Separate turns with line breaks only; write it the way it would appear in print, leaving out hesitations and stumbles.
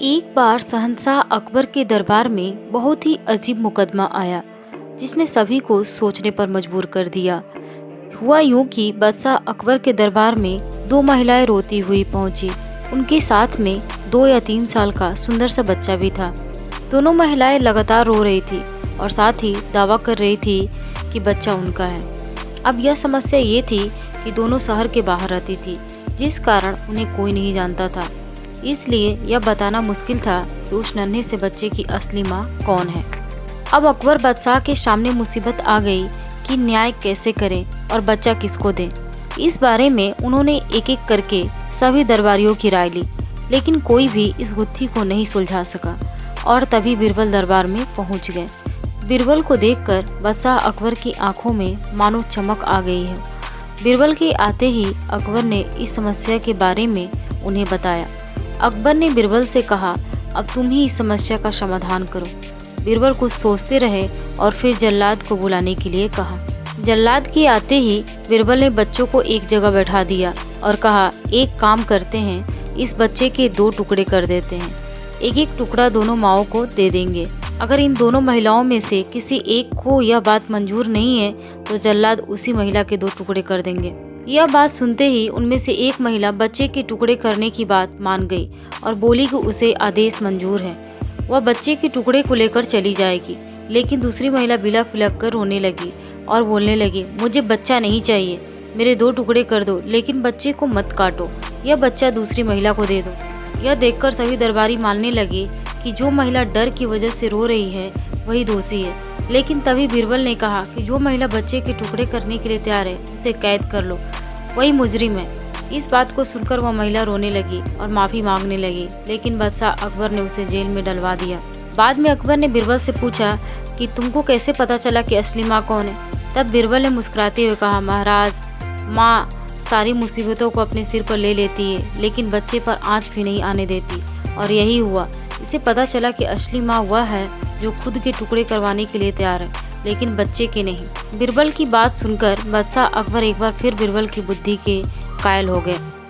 एक बार शहंशाह अकबर के दरबार में बहुत ही अजीब मुकदमा आया, जिसने सभी को सोचने पर मजबूर कर दिया। हुआ यूं कि बादशाह अकबर के दरबार में दो महिलाएं रोती हुई पहुंची। उनके साथ में 2 या 3 साल का सुंदर सा बच्चा भी था। दोनों महिलाएं लगातार रो रही थी और साथ ही दावा कर रही थी कि बच्चा उनका है। अब यह समस्या ये थी कि दोनों शहर के बाहर रहती थी, जिस कारण उन्हें कोई नहीं जानता था। इसलिए यह बताना मुश्किल था कि उस नन्हे से बच्चे की असली माँ कौन है। अब अकबर बादशाह के सामने मुसीबत आ गई कि न्याय कैसे करें और बच्चा किसको दें। इस बारे में उन्होंने एक एक करके सभी दरबारियों की राय ली, लेकिन कोई भी इस गुत्थी को नहीं सुलझा सका। और तभी बीरबल दरबार में पहुंच गए। बीरबल को देखकर बादशाह अकबर की आंखों में मानो चमक आ गई है। बीरबल के आते ही अकबर ने इस समस्या के बारे में उन्हें बताया। अकबर ने बीरबल से कहा, अब तुम ही इस समस्या का समाधान करो। बीरबल कुछ सोचते रहे और फिर जल्लाद को बुलाने के लिए कहा। जल्लाद के आते ही बीरबल ने बच्चों को एक जगह बैठा दिया और कहा, एक काम करते हैं, इस बच्चे के 2 टुकड़े कर देते हैं। एक एक टुकड़ा दोनों माओं को दे देंगे। अगर इन दोनों महिलाओं में से किसी एक को यह बात मंजूर नहीं है तो जल्लाद उसी महिला के 2 टुकड़े कर देंगे। यह बात सुनते ही उनमें से एक महिला बच्चे के टुकड़े करने की बात मान गई और बोली कि उसे आदेश मंजूर है। वह बच्चे के टुकड़े को लेकर चली जाएगी। लेकिन दूसरी महिला बिलख बिलख कर रोने लगी और बोलने लगी, मुझे बच्चा नहीं चाहिए, मेरे 2 टुकड़े कर दो, लेकिन बच्चे को मत काटो, यह बच्चा दूसरी महिला को दे दो। यह देखकर सभी दरबारी मानने लगे कि जो महिला डर की वजह से रो रही है वही दोषी है। लेकिन तभी बीरबल ने कहा कि जो महिला बच्चे के टुकड़े करने के लिए तैयार है उसे कैद कर लो, वही मुजरिम है। इस बात को सुनकर वह महिला रोने लगी और माफी मांगने लगी, लेकिन बादशाह अकबर ने उसे जेल में डलवा दिया। बाद में अकबर ने बीरबल से पूछा कि तुमको कैसे पता चला कि असली माँ कौन है। तब बीरबल ने मुस्कुराते हुए कहा, महाराज, माँ सारी मुसीबतों को अपने सिर पर ले लेती है, लेकिन बच्चे पर आँच भी नहीं आने देती। और यही हुआ। इसे पता चला कि असली माँ वह है जो खुद के टुकड़े करवाने के लिए तैयार है, लेकिन बच्चे के नहीं। बीरबल की बात सुनकर बादशाह अकबर एक बार फिर बीरबल की बुद्धि के कायल हो गए।